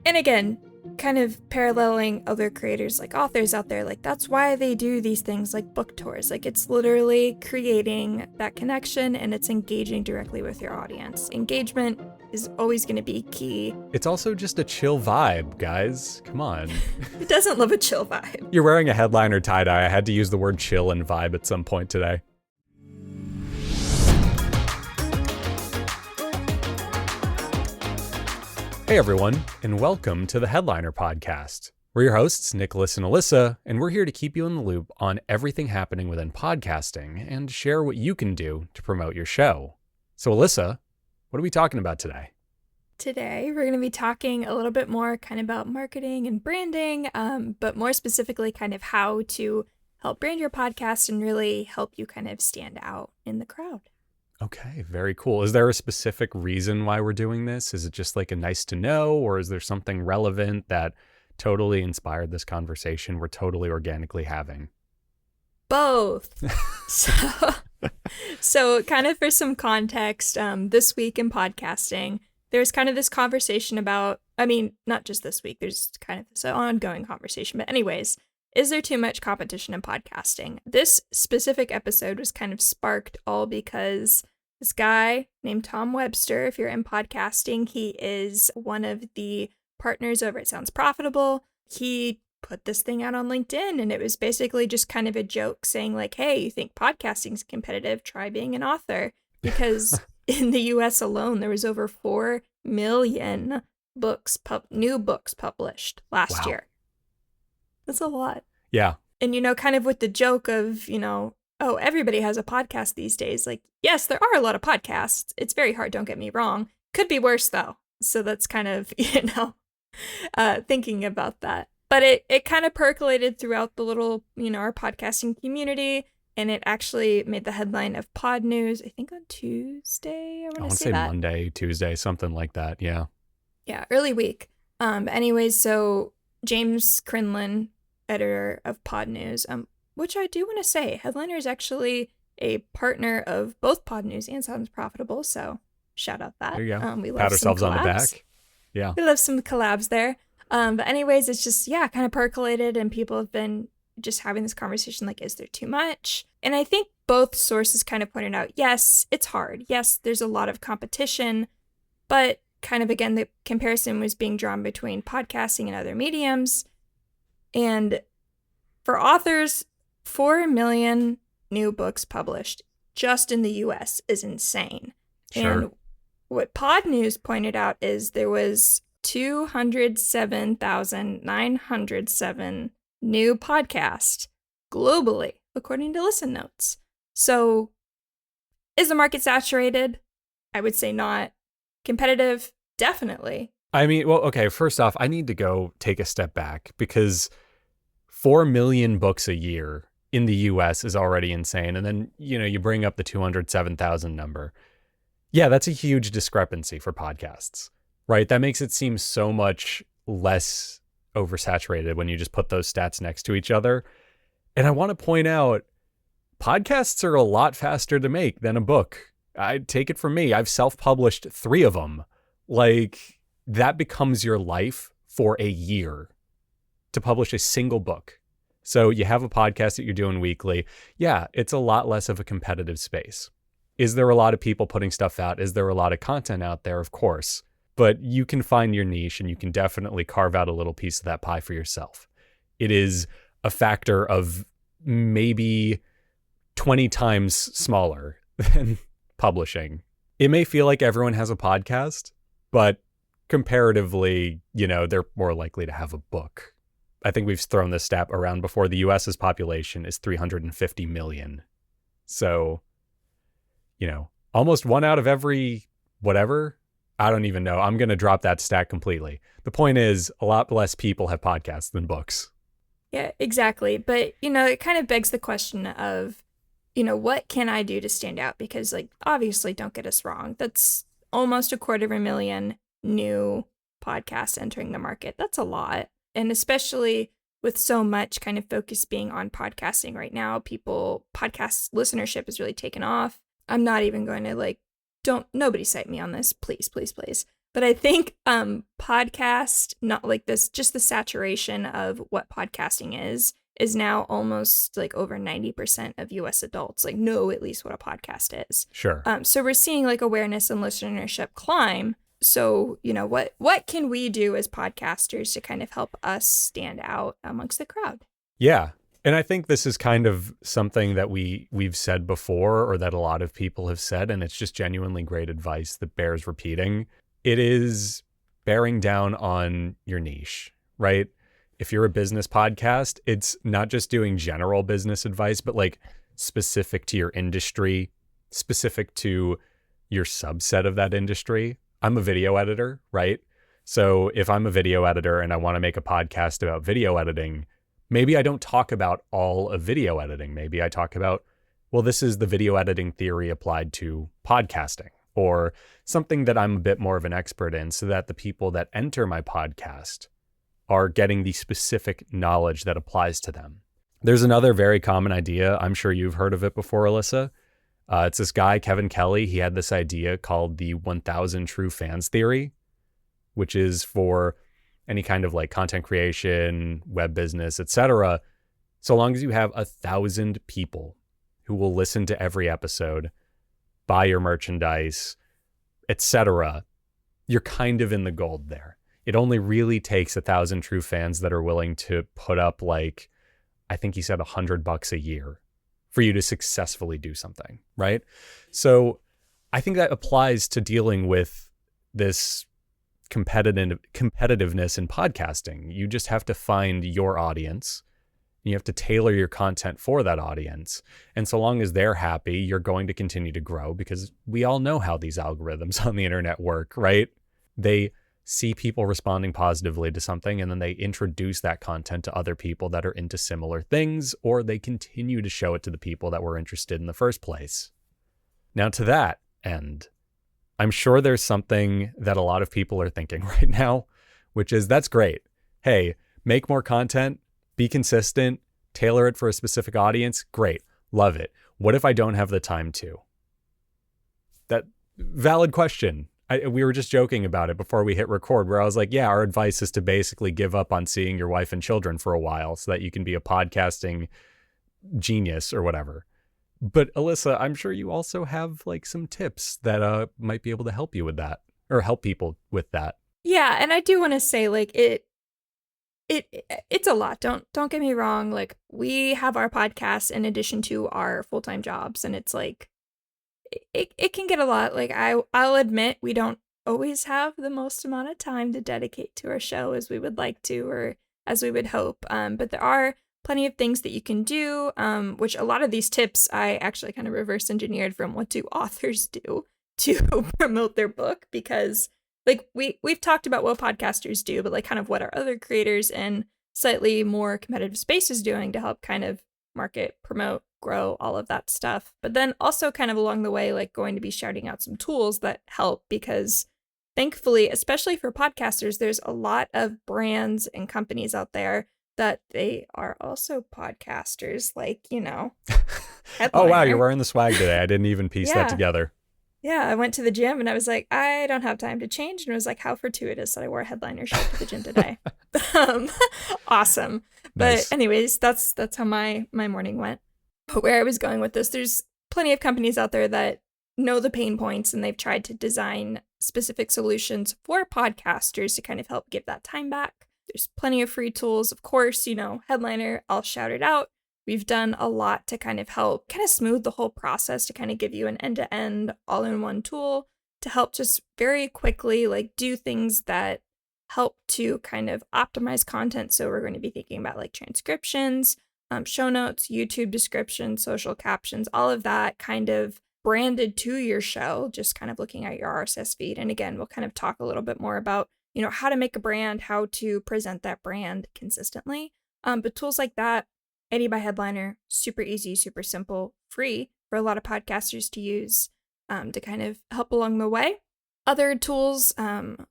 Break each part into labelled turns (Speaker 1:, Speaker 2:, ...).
Speaker 1: And again, kind of paralleling other creators like authors out there, like that's why they do these things like book tours. Like it's literally creating that connection and it's engaging directly with your audience. Engagement is always going to be key.
Speaker 2: It's also just a chill vibe, guys. Come on.
Speaker 1: It doesn't love a chill vibe.
Speaker 2: You're wearing a headliner tie-dye. I had to use the word chill and vibe at some point today. Hey everyone, and welcome to the Headliner Podcast. We're your hosts, Nicholas and Alyssa, and we're here to keep you in the loop on everything happening within podcasting and share what you can do to promote your show. So Alyssa, what are we talking about today?
Speaker 1: Today, we're going to be talking a little bit more kind of about marketing and branding, but more specifically kind of how to help brand your podcast and really help you kind of stand out in the crowd.
Speaker 2: Okay, very cool. Is there a specific reason why we're doing this? Is it just like a nice to know, or is there something relevant that totally inspired this conversation we're totally organically having?
Speaker 1: Both. So kind of for some context, this week in podcasting, there's kind of this conversation about, not just this week, there's kind of this ongoing conversation, but anyways, is there too much competition in podcasting? This specific episode was kind of sparked all because this guy named Tom Webster, if you're in podcasting, he is one of the partners over at Sounds Profitable. He put this thing out on LinkedIn, and it was basically just kind of a joke saying like, hey, you think podcasting's competitive? Try being an author. Because in the US alone, there was over 4 million new books published last year. That's a lot.
Speaker 2: Yeah.
Speaker 1: And, kind of with the joke of, oh, everybody has a podcast these days. Like, yes, there are a lot of podcasts. It's very hard, don't get me wrong. Could be worse, though. So that's kind of, thinking about that. But it kind of percolated throughout the little, our podcasting community. And it actually made the headline of Pod News, I think on Tuesday. I want to say that.
Speaker 2: Monday, Tuesday, something like that. Yeah.
Speaker 1: Yeah, early week. Anyways, so James Crinlin, editor of Pod News, which I do want to say, Headliner is actually a partner of both Pod News and Sounds Profitable, so shout out that.
Speaker 2: There you go.
Speaker 1: We love
Speaker 2: pat ourselves
Speaker 1: some
Speaker 2: on the
Speaker 1: collabs.
Speaker 2: back. Yeah.
Speaker 1: We love some collabs there. But anyways, it's just, kind of percolated, and people have been just having this conversation like, is there too much? And I think both sources kind of pointed out, yes, it's hard. Yes, there's a lot of competition, but kind of, again, the comparison was being drawn between podcasting and other mediums. And for authors, 4 million new books published just in the US is insane.
Speaker 2: Sure.
Speaker 1: And what Pod News pointed out is there was 207,907 new podcasts globally, according to Listen Notes. So is the market saturated? I would say not. Competitive? Definitely.
Speaker 2: Okay, first off, I need to go take a step back because 4 million books a year in the US is already insane. And then, you bring up the 207,000 number. Yeah, that's a huge discrepancy for podcasts, right? That makes it seem so much less oversaturated when you just put those stats next to each other. And I want to point out, podcasts are a lot faster to make than a book. I take it from me. I've self-published 3 of them. Like, that becomes your life for a year to publish a single book. So you have a podcast that you're doing weekly. Yeah, it's a lot less of a competitive space. Is there a lot of people putting stuff out? Is there a lot of content out there? Of course. But you can find your niche and you can definitely carve out a little piece of that pie for yourself. It is a factor of maybe 20 times smaller than publishing. It may feel like everyone has a podcast, but comparatively, they're more likely to have a book. I think we've thrown this stat around before. The US's population is 350 million. So, almost 1 out of every whatever. I don't even know. I'm going to drop that stat completely. The point is, a lot less people have podcasts than books.
Speaker 1: Yeah, exactly. But, it kind of begs the question of, what can I do to stand out? Because, obviously, don't get us wrong. That's almost 250,000 new podcasts entering the market. That's a lot. And especially with so much kind of focus being on podcasting right now, podcast listenership has really taken off. I'm not even going to nobody cite me on this, please, please, please. But I think podcast, not like this, just the saturation of what podcasting is now almost like over 90% of US adults like know at least what a podcast is.
Speaker 2: Sure.
Speaker 1: So we're seeing like awareness and listenership climb. So, what can we do as podcasters to kind of help us stand out amongst the crowd?
Speaker 2: Yeah. And I think this is kind of something that we've said before, or that a lot of people have said, and it's just genuinely great advice that bears repeating. It is bearing down on your niche, right? If you're a business podcast, it's not just doing general business advice, but like specific to your industry, specific to your subset of that industry. I'm a video editor, right? So if I'm a video editor and I want to make a podcast about video editing, maybe I don't talk about all of video editing. Maybe I talk about, well, this is the video editing theory applied to podcasting, or something that I'm a bit more of an expert in, so that the people that enter my podcast are getting the specific knowledge that applies to them. There's another very common idea. I'm sure you've heard of it before, Alyssa. It's this guy, Kevin Kelly. He had this idea called the 1,000 True Fans Theory, which is for any kind of like content creation, web business, etc. So long as you have 1,000 people who will listen to every episode, buy your merchandise, etc., you're kind of in the gold there. It only really takes 1,000 true fans that are willing to put up, like, I think he said $100 a year for you to successfully do something, right? So I think that applies to dealing with this competitiveness in podcasting. You just have to find your audience. You have to tailor your content for that audience. And so long as they're happy, you're going to continue to grow, because we all know how these algorithms on the internet work, right? They see people responding positively to something, and then they introduce that content to other people that are into similar things, or they continue to show it to the people that were interested in the first place. Now, to that end, I'm sure there's something that a lot of people are thinking right now, which is, that's great. Hey, make more content, be consistent, tailor it for a specific audience. Great. Love it. What if I don't have the time to? That valid question. We were just joking about it before we hit record, where I was like, yeah, our advice is to basically give up on seeing your wife and children for a while so that you can be a podcasting genius or whatever. But Alyssa, I'm sure you also have like some tips that might be able to help you with that, or help people with that.
Speaker 1: Yeah, and I do want to say, like, it's a lot. Don't get me wrong. Like, we have our podcast in addition to our full-time jobs, and it's like it can get a lot. Like, I'll admit we don't always have the most amount of time to dedicate to our show as we would like to, or as we would hope. But there are plenty of things that you can do, which a lot of these tips I actually kind of reverse engineered from what do authors do to promote their book, because like we've talked about what podcasters do, but like kind of what are other creators in slightly more competitive spaces doing to help kind of market, promote, grow, all of that stuff. But then also kind of along the way, like going to be shouting out some tools that help, because thankfully, especially for podcasters, there's a lot of brands and companies out there that they are also podcasters, like,
Speaker 2: Oh, wow, you're wearing the swag today. I didn't even piece that together.
Speaker 1: Yeah, I went to the gym and I was like, I don't have time to change. And it was like, how fortuitous that I wore a Headliner shirt to the gym today. Awesome.
Speaker 2: Nice.
Speaker 1: But anyways, that's how my morning went. But where I was going with this, there's plenty of companies out there that know the pain points, and they've tried to design specific solutions for podcasters to kind of help give that time back. There's plenty of free tools. Of course, Headliner, I'll shout it out. We've done a lot to kind of help kind of smooth the whole process, to kind of give you an end-to-end all-in-one tool to help just very quickly like do things that help to kind of optimize content. So we're going to be thinking about like transcriptions, show notes, YouTube descriptions, social captions, all of that kind of branded to your show, just kind of looking at your RSS feed. And again, we'll kind of talk a little bit more about how to make a brand, how to present that brand consistently. But tools like that, AD by Headliner, super easy, super simple, free for a lot of podcasters to use to kind of help along the way. Other tools,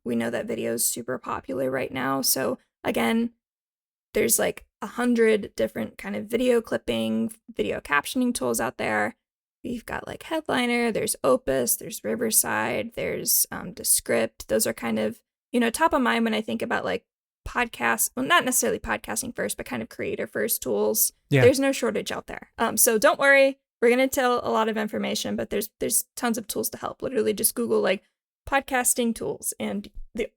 Speaker 1: we know that video is super popular right now. So again, there's like 100 different kind of video clipping, video captioning tools out there. we've got like Headliner, there's Opus, there's Riverside, there's Descript. Those are kind of, top of mind when I think about like podcasts. Well, not necessarily podcasting first, but kind of creator first tools.
Speaker 2: Yeah.
Speaker 1: There's no shortage out there. So don't worry. We're going to tell a lot of information, but there's tons of tools to help. Literally just Google like podcasting tools and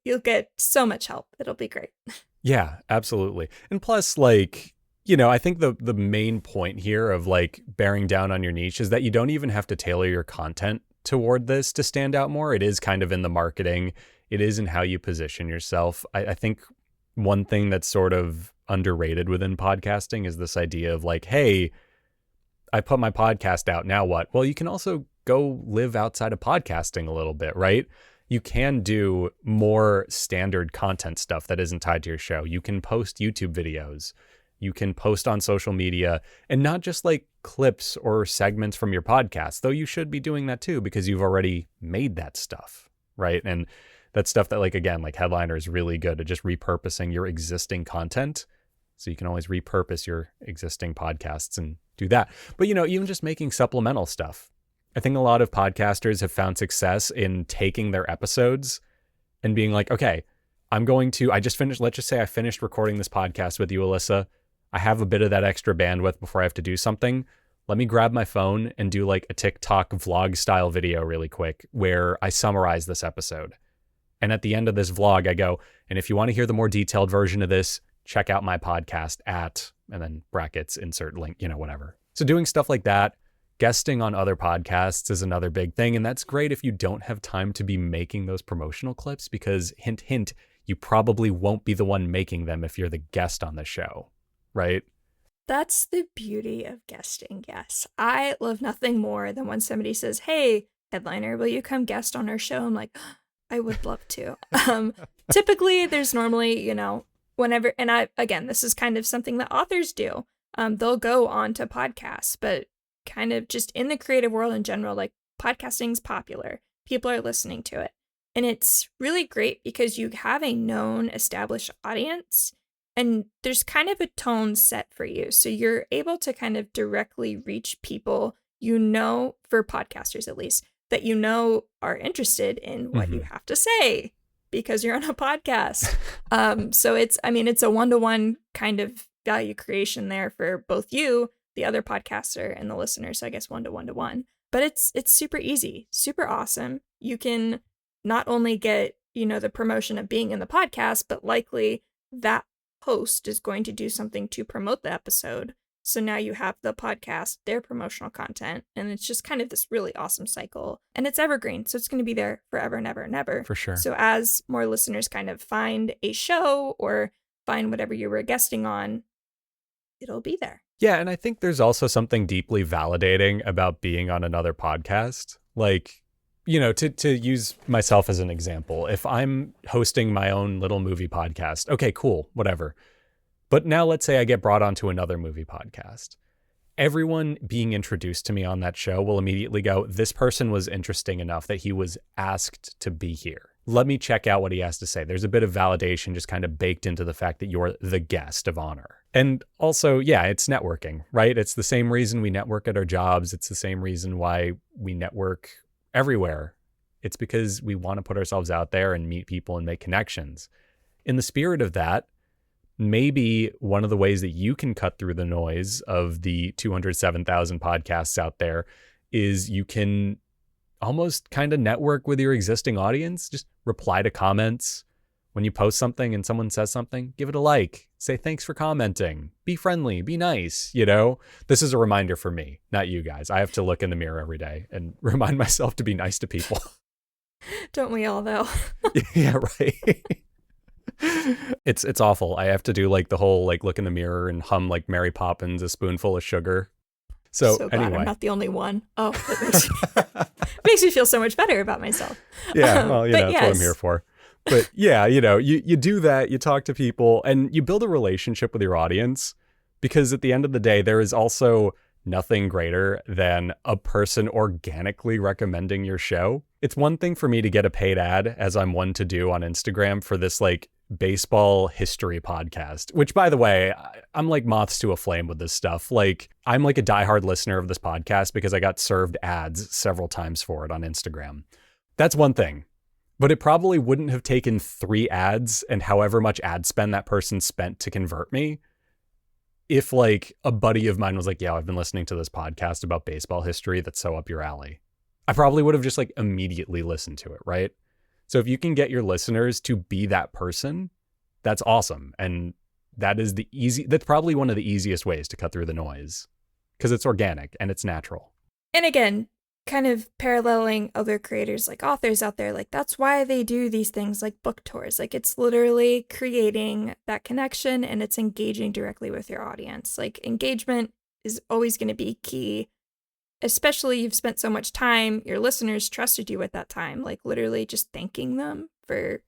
Speaker 1: you'll get so much help. It'll be great.
Speaker 2: Yeah, absolutely. And plus, like, I think the main point here of like bearing down on your niche is that you don't even have to tailor your content toward this to stand out more. It is kind of in the marketing. It is in how you position yourself. I think one thing that's sort of underrated within podcasting is this idea of like, hey, I put my podcast out, now what? Well, you can also go live outside of podcasting a little bit, right? You can do more standard content stuff that isn't tied to your show. You can post YouTube videos. You can post on social media, and not just like clips or segments from your podcast, though you should be doing that too because you've already made that stuff, right? And that's stuff that, like, again, like Headliner is really good at just repurposing your existing content. So you can always repurpose your existing podcasts and do that. But, even just making supplemental stuff. I think a lot of podcasters have found success in taking their episodes and being like, okay, let's just say I finished recording this podcast with you, Alyssa. I have a bit of that extra bandwidth before I have to do something. Let me grab my phone and do like a TikTok vlog style video really quick where I summarize this episode. And at the end of this vlog, I go, and if you want to hear the more detailed version of this, check out my podcast at, and then brackets, insert link, whatever. So doing stuff like that, guesting on other podcasts is another big thing. And that's great if you don't have time to be making those promotional clips because hint, hint, you probably won't be the one making them if you're the guest on the show, right?
Speaker 1: That's the beauty of guesting, yes. I love nothing more than when somebody says, hey, Headliner, will you come guest on our show? I'm like, I would love to. Typically, there's normally, whenever, and again, this is kind of something that authors do. They'll go on to podcasts, but kind of just in the creative world in general, like podcasting's popular. People are listening to it. And it's really great because you have a known established audience and there's kind of a tone set for you. So you're able to kind of directly reach people, for podcasters at least, that are interested in what you have to say because you're on a podcast. So it's a one-to-one kind of value creation there for both you, the other podcaster, and the listener. So I guess one-to-one. But it's super easy, super awesome. You can not only get, the promotion of being in the podcast, but likely that host is going to do something to promote the episode. So now you have the podcast, their promotional content, and it's just kind of this really awesome cycle. And it's evergreen, so it's going to be there forever and ever and ever.
Speaker 2: For sure.
Speaker 1: So as more listeners kind of find a show or find whatever you were guesting on, it'll be there.
Speaker 2: Yeah, and I think there's also something deeply validating about being on another podcast. Like, to use myself as an example, if I'm hosting my own little movie podcast, okay, cool, whatever. But now let's say I get brought onto another movie podcast. Everyone being introduced to me on that show will immediately go, this person was interesting enough that he was asked to be here. Let me check out what he has to say. There's a bit of validation just kind of baked into the fact that you're the guest of honor. And also, yeah, it's networking, right? It's the same reason we network at our jobs. It's the same reason why we network everywhere. It's because we want to put ourselves out there and meet people and make connections. In the spirit of that, maybe one of the ways that you can cut through the noise of the 207,000 podcasts out there is you can almost kind of network with your existing audience. Just reply to comments. When you post something and someone says something, give it a like. Say thanks for commenting. Be friendly. Be nice. This is a reminder for me, not you guys. I have to look in the mirror every day and remind myself to be nice to people.
Speaker 1: Don't we all, though?
Speaker 2: Yeah, right. It's awful. I have to do like the whole like look in the mirror and hum like Mary Poppins, a spoonful of sugar. So
Speaker 1: glad
Speaker 2: anyway,
Speaker 1: I'm not the only one. Oh, that makes me feel so much better about myself.
Speaker 2: Yeah, well, that's
Speaker 1: yes.
Speaker 2: what I'm here for. But yeah, you do that, you talk to people and you build a relationship with your audience because at the end of the day, there is also nothing greater than a person organically recommending your show. It's one thing for me to get a paid ad, as I'm one to do on Instagram, for this like baseball history podcast, which, by the way, I'm like moths to a flame with this stuff. Like, I'm like a diehard listener of this podcast because I got served ads several times for it on Instagram. That's one thing. But it probably wouldn't have taken 3 ads and however much ad spend that person spent to convert me if like a buddy of mine was like, yeah, I've been listening to this podcast about baseball history that's so up your alley. I probably would have just like immediately listened to it, right? So if you can get your listeners to be that person, that's awesome. And that's probably one of the easiest ways to cut through the noise because it's organic and it's natural.
Speaker 1: And again, kind of paralleling other creators like authors out there, like that's why they do these things like book tours. Like it's literally creating that connection and it's engaging directly with your audience. Like engagement is always going to be key, especially you've spent so much time, your listeners trusted you with that time, like literally just thanking them for,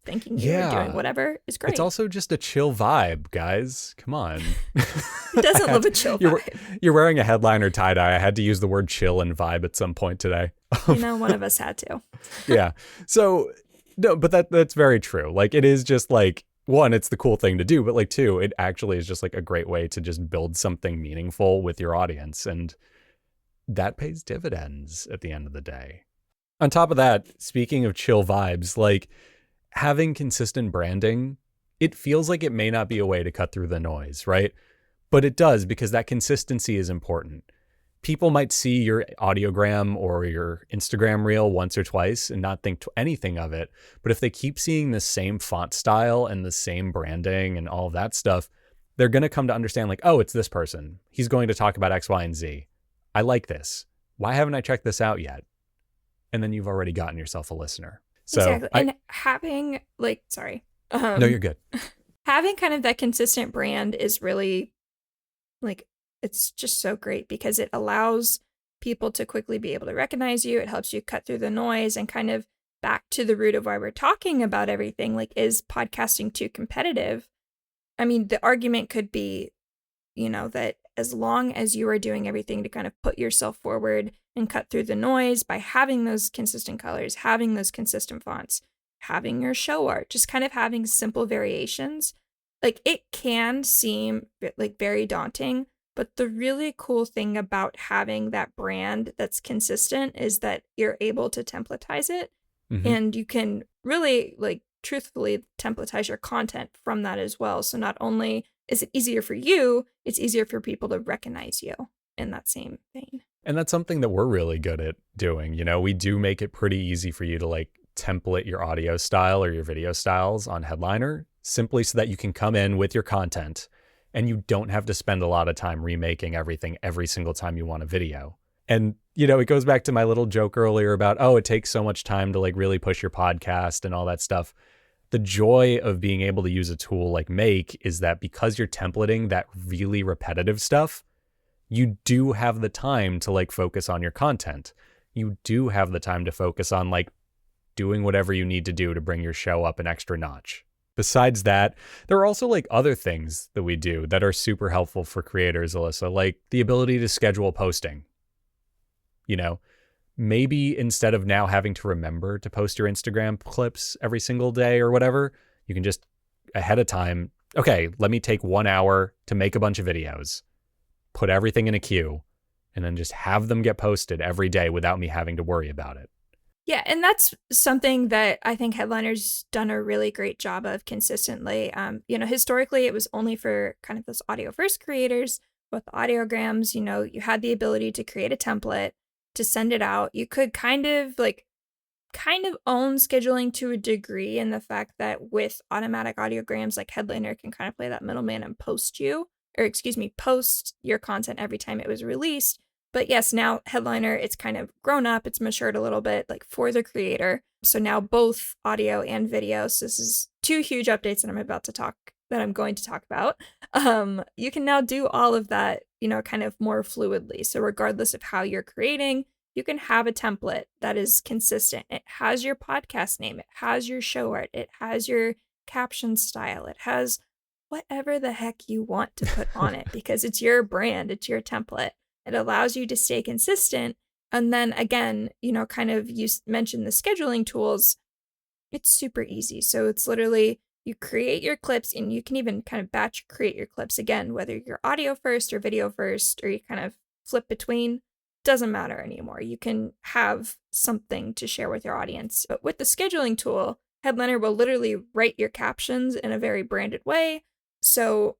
Speaker 1: thanking you or doing whatever is great.
Speaker 2: It's also just a chill vibe, guys. Come on.
Speaker 1: It doesn't live a chill vibe.
Speaker 2: You're wearing a headliner tie-dye. I had to use the word chill and vibe at some point today.
Speaker 1: One of us had to.
Speaker 2: Yeah. So, no, but that's very true. Like, it is just like, one, it's the cool thing to do, but like, two, it actually is just like a great way to just build something meaningful with your audience. And that pays dividends at the end of the day. On top of that, speaking of chill vibes, like having consistent branding, it feels like it may not be a way to cut through the noise, right? But it does, because that consistency is important. People might see your audiogram or your Instagram reel once or twice and not think anything of it. But if they keep seeing the same font style and the same branding and all of that stuff, they're going to come to understand like, oh, it's this person. He's going to talk about X, Y, and Z. I like this. Why haven't I checked this out yet? And then you've already gotten yourself a listener. So
Speaker 1: exactly. And having
Speaker 2: no, you're good.
Speaker 1: Having kind of that consistent brand is really like, it's just so great because it allows people to quickly be able to recognize you. It helps you cut through the noise and kind of back to the root of why we're talking about everything. Like, is podcasting too competitive? I mean, the argument could be, that as long as you are doing everything to kind of put yourself forward and cut through the noise by having those consistent colors, having those consistent fonts, having your show art, just kind of having simple variations, like it can seem like very daunting, but the really cool thing about having that brand that's consistent is that you're able to templatize it and you can really like truthfully templatize your content from that as well. So not only is it easier for you, it's easier for people to recognize you in that same vein.
Speaker 2: And that's something that we're really good at doing. We do make it pretty easy for you to like template your audio style or your video styles on Headliner, simply so that you can come in with your content and you don't have to spend a lot of time remaking everything every single time you want a video. And, it goes back to my little joke earlier about, oh, it takes so much time to like really push your podcast and all that stuff. The joy of being able to use a tool like Make is that because you're templating that really repetitive stuff, you do have the time to like focus on your content. You do have the time to focus on like doing whatever you need to do to bring your show up an extra notch. Besides that, there are also like other things that we do that are super helpful for creators, Alyssa, like the ability to schedule posting. Maybe instead of now having to remember to post your Instagram clips every single day or whatever, you can just ahead of time, okay, let me take 1 hour to make a bunch of videos, put everything in a queue, and then just have them get posted every day without me having to worry about it.
Speaker 1: Yeah, and that's something that I think Headliner's done a really great job of consistently. Historically, it was only for kind of those audio first creators with audiograms. You had the ability to create a template, to send it out. You could kind of own scheduling to a degree in the fact that with automatic audiograms, like Headliner can kind of play that middleman and post your content every time it was released. But yes, now Headliner, it's kind of grown up, it's matured a little bit, like for the creator. So now both audio and video. So this is 2 huge updates that I'm going to talk about. You can now do all of that, kind of more fluidly. So regardless of how you're creating, you can have a template that is consistent. It has your podcast name, it has your show art, it has your caption style, it has whatever the heck you want to put on it because it's your brand, it's your template. It allows you to stay consistent. And then again, kind of you mentioned the scheduling tools. It's super easy. So it's literally you create your clips, and you can even kind of batch create your clips again, whether you're audio first or video first, or you kind of flip between. Doesn't matter anymore. You can have something to share with your audience. But with the scheduling tool, Headliner will literally write your captions in a very branded way. So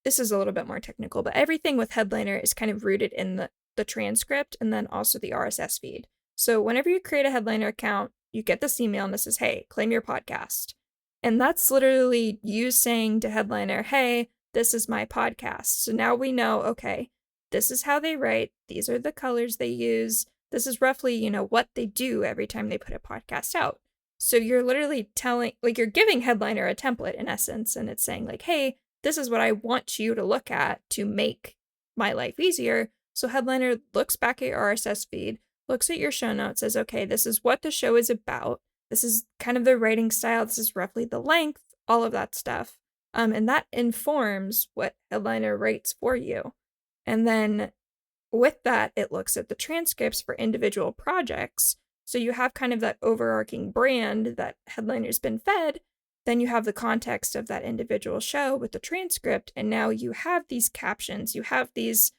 Speaker 1: this is a little bit more technical, but everything with Headliner is kind of rooted in the transcript and then also the RSS feed. So whenever you create a Headliner account, you get this email and this says, hey, claim your podcast. And that's literally you saying to Headliner, hey, this is my podcast. So now we know, okay, this is how they write. These are the colors they use. This is roughly, what they do every time they put a podcast out. So you're literally telling, like, you're giving Headliner a template in essence, and it's saying like, hey, this is what I want you to look at to make my life easier. So Headliner looks back at your RSS feed, looks at your show notes, says, okay, this is what the show is about. This is kind of the writing style. This is roughly the length, all of that stuff. And that informs what Headliner writes for you. And then with that, it looks at the transcripts for individual projects. So you have kind of that overarching brand that Headliner's been fed. Then you have the context of that individual show with the transcript. And now you have these captions, you have these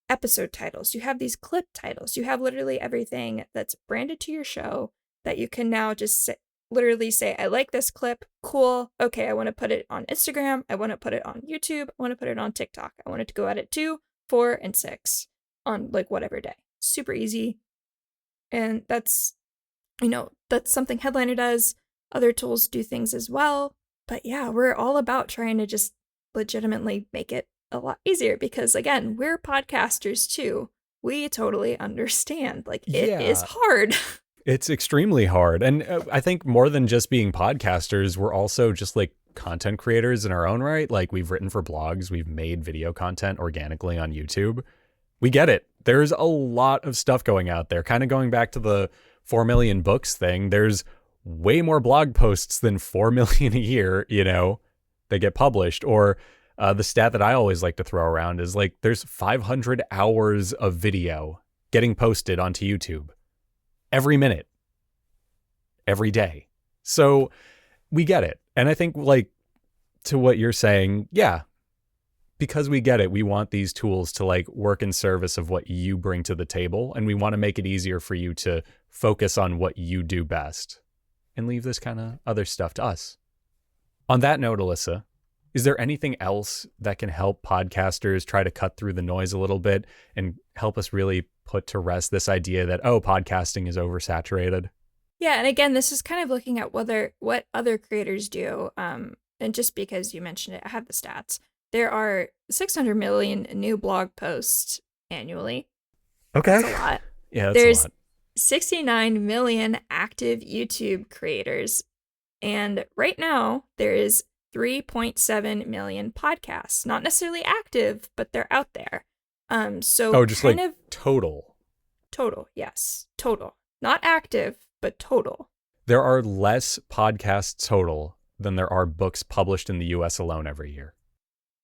Speaker 1: episode titles, you have these clip titles, you have literally everything that's branded to your show that you can now just literally say, I like this clip, cool, okay, I want to put it on Instagram, I want to put it on YouTube, I want to put it on TikTok, I want it to go at it 2, 4, and 6 on like whatever day. Super easy. And that's something Headliner does. Other tools do things as well. But yeah, we're all about trying to just legitimately make it a lot easier because, again, we're podcasters too. We totally understand. Like, it is hard.
Speaker 2: It's extremely hard. And I think more than just being podcasters, we're also just like content creators in our own right. Like, we've written for blogs, we've made video content organically on YouTube. We get it. There's a lot of stuff going out there. Kind of going back to the 4 million books thing, there's way more blog posts than 4 million a year, that get published. Or the stat that I always like to throw around is like there's 500 hours of video getting posted onto YouTube every minute, every day. So we get it. And I think, like, to what you're saying, yeah, because we get it, we want these tools to like work in service of what you bring to the table. And we want to make it easier for you to focus on what you do best and leave this kind of other stuff to us. On that note, Alyssa, is there anything else that can help podcasters try to cut through the noise a little bit and help us really put to rest this idea that, podcasting is oversaturated?
Speaker 1: Yeah, and again, this is kind of looking at what other creators do. And just because you mentioned it, I have the stats. There are 600 million new blog posts annually.
Speaker 2: Okay.
Speaker 1: That's a lot.
Speaker 2: Yeah,
Speaker 1: There's
Speaker 2: a lot.
Speaker 1: 69 million active YouTube creators. And right now, there is 3.7 million podcasts. Not necessarily active, but they're out there. So
Speaker 2: just
Speaker 1: kind
Speaker 2: like
Speaker 1: of
Speaker 2: total.
Speaker 1: Total, yes. Total. Not active, but total.
Speaker 2: There are less podcasts total than there are books published in the US alone every year.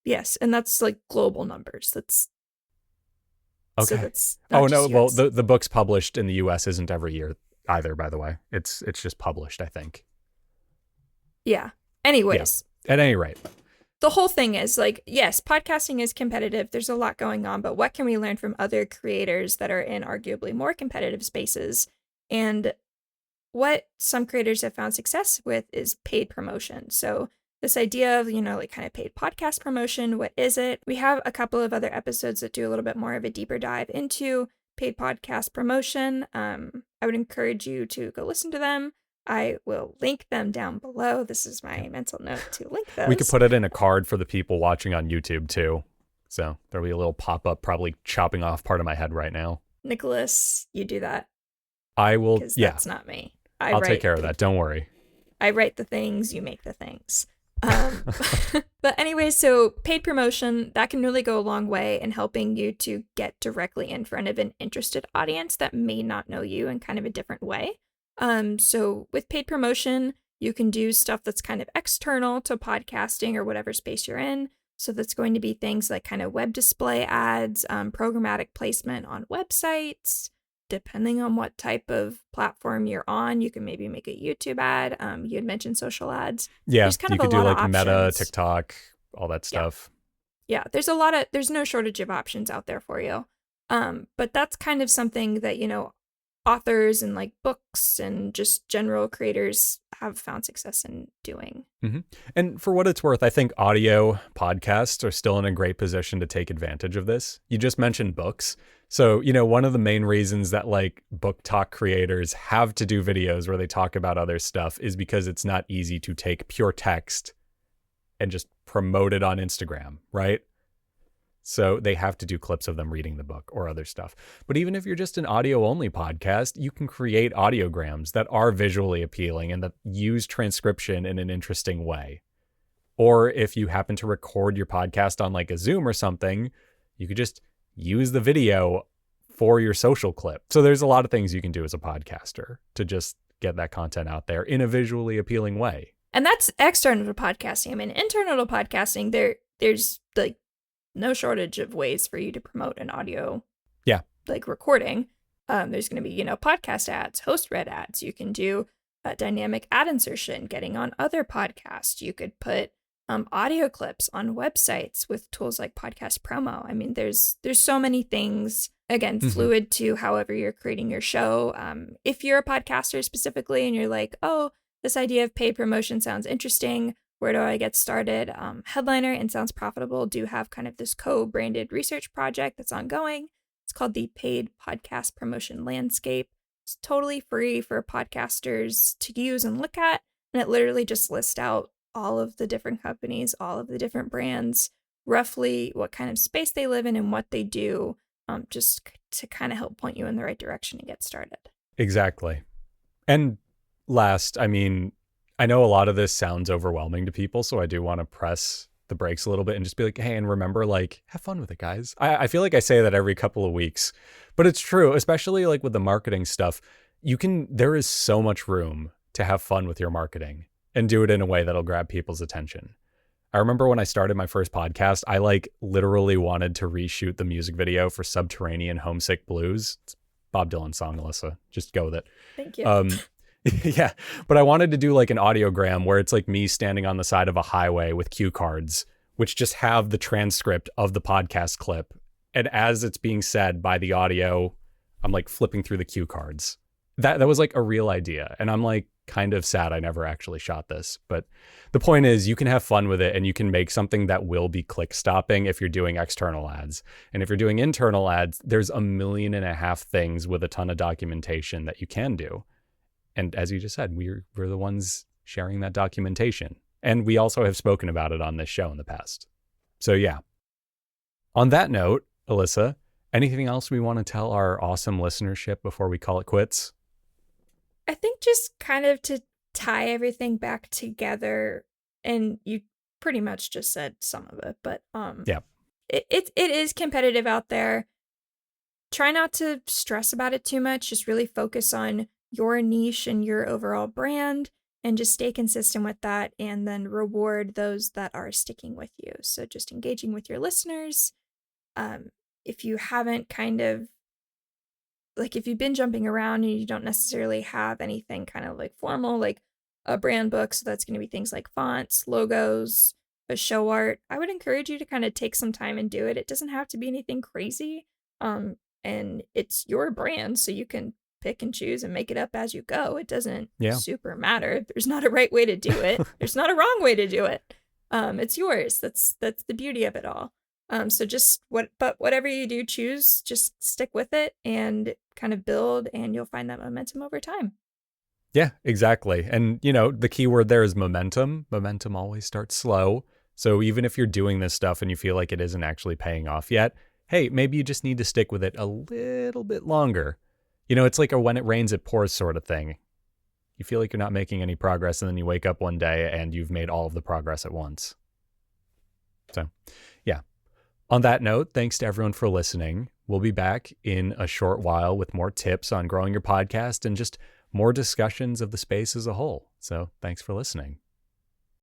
Speaker 1: Yes, and that's like global numbers. That's
Speaker 2: okay.
Speaker 1: So that's not
Speaker 2: no,
Speaker 1: just
Speaker 2: well,
Speaker 1: US.
Speaker 2: the books published in the US isn't every year either, by the way. It's just published, I think.
Speaker 1: Yeah. Anyways.
Speaker 2: Yeah. At any rate.
Speaker 1: The whole thing is like, yes, podcasting is competitive. There's a lot going on, but what can we learn from other creators that are in arguably more competitive spaces? And what some creators have found success with is paid promotion. So this idea of, like kind of paid podcast promotion, what is it? We have a couple of other episodes that do a little bit more of a deeper dive into paid podcast promotion. I would encourage you to go listen to them. I will link them down below. This is my mental note to link those.
Speaker 2: We could put it in a card for the people watching on YouTube too. So there'll be a little pop-up probably chopping off part of my head right now. Nicholas,
Speaker 1: you do that.
Speaker 2: I will. Yeah.
Speaker 1: That's not me.
Speaker 2: I'll take care of that. Don't worry.
Speaker 1: I write the things, you make the things. But anyway, so paid promotion, that can really go a long way in helping you to get directly in front of an interested audience that may not know you in kind of a different way. So with paid promotion, you can do stuff that's kind of external to podcasting or whatever space you're in. So that's going to be things like kind of web display ads, programmatic placement on websites, depending on what type of platform you're on, you can maybe make a YouTube ad. You had mentioned social ads.
Speaker 2: Yeah,
Speaker 1: There's kind
Speaker 2: you
Speaker 1: of
Speaker 2: could
Speaker 1: a
Speaker 2: do
Speaker 1: lot
Speaker 2: like
Speaker 1: of
Speaker 2: Meta,
Speaker 1: options.
Speaker 2: TikTok, all that stuff.
Speaker 1: Yeah, there's no shortage of options out there for you. But that's kind of something that, authors and like books and just general creators have found success in doing.
Speaker 2: Mm-hmm. And for what it's worth, I think audio podcasts are still in a great position to take advantage of this. You just mentioned books. So, one of the main reasons that like book talk creators have to do videos where they talk about other stuff is because it's not easy to take pure text and just promote it on Instagram, right? So they have to do clips of them reading the book or other stuff. But even if you're just an audio only podcast, you can create audiograms that are visually appealing and that use transcription in an interesting way. Or if you happen to record your podcast on like a Zoom or something, you could just use the video for your social clip. So there's a lot of things you can do as a podcaster to just get that content out there in a visually appealing way.
Speaker 1: And that's external to podcasting. I mean, internal to podcasting, there's like no shortage of ways for you to promote an audio like recording. There's going to be, podcast ads, host read ads. You can do dynamic ad insertion, getting on other podcasts. You could put audio clips on websites with tools like Podcast Promo. I mean, there's so many things, again, fluid to however you're creating your show. If you're a podcaster specifically and you're like, oh, this idea of paid promotion sounds interesting, where do I get started? Headliner and Sounds Profitable do have kind of this co-branded research project that's ongoing. It's called the Paid Podcast Promotion Landscape. It's totally free for podcasters to use and look at. And it literally just lists out all of the different companies, all of the different brands, roughly what kind of space they live in and what they do, just to kind of help point you in the right direction and get started.
Speaker 2: Exactly. And last, I mean, I know a lot of this sounds overwhelming to people, so I do want to press the brakes a little bit and just be like, hey, and remember, like, have fun with it, guys. I feel like I say that every couple of weeks, but it's true, especially like with the marketing stuff. There is so much room to have fun with your marketing and do it in a way that'll grab people's attention. I remember when I started my first podcast, I like literally wanted to reshoot the music video for Subterranean Homesick Blues. It's Bob Dylan's song, Alyssa. Just go with it.
Speaker 1: Thank you.
Speaker 2: Yeah, but I wanted to do like an audiogram where it's like me standing on the side of a highway with cue cards, which just have the transcript of the podcast clip. And as it's being said by the audio, I'm like flipping through the cue cards. That was like a real idea. And I'm like kind of sad I never actually shot this. But the point is, you can have fun with it and you can make something that will be click stopping if you're doing external ads. And if you're doing internal ads, there's 1.5 million things with a ton of documentation that you can do. And as you just said, we're the ones sharing that documentation. And we also have spoken about it on this show in the past. So yeah. On that note, Alyssa, anything else we want to tell our awesome listenership before we call it quits?
Speaker 1: I think just kind of to tie everything back together, and you pretty much just said some of it, but
Speaker 2: yeah,
Speaker 1: it is competitive out there. Try not to stress about it too much. Just really focus on your niche and your overall brand and just stay consistent with that, and then reward those that are sticking with you. So just engaging with your listeners. If you haven't if you've been jumping around and you don't necessarily have anything kind of like formal, like a brand book, so that's going to be things like fonts, logos, a show art, I would encourage you to kind of take some time and do it. It doesn't have to be anything crazy. And it's your brand, so you can pick and choose and make it up as you go. It doesn't super matter. There's not a right way to do it. There's not a wrong way to do it. It's yours. That's the beauty of it all. So whatever you do choose, just stick with it and kind of build, and you'll find that momentum over time.
Speaker 2: Yeah, exactly. And the key word there is momentum. Momentum always starts slow. So even if you're doing this stuff and you feel like it isn't actually paying off yet, hey, maybe you just need to stick with it a little bit longer. It's like a when it rains, it pours sort of thing. You feel like you're not making any progress, and then you wake up one day and you've made all of the progress at once. So, yeah. On that note, thanks to everyone for listening. We'll be back in a short while with more tips on growing your podcast and just more discussions of the space as a whole. So, thanks for listening.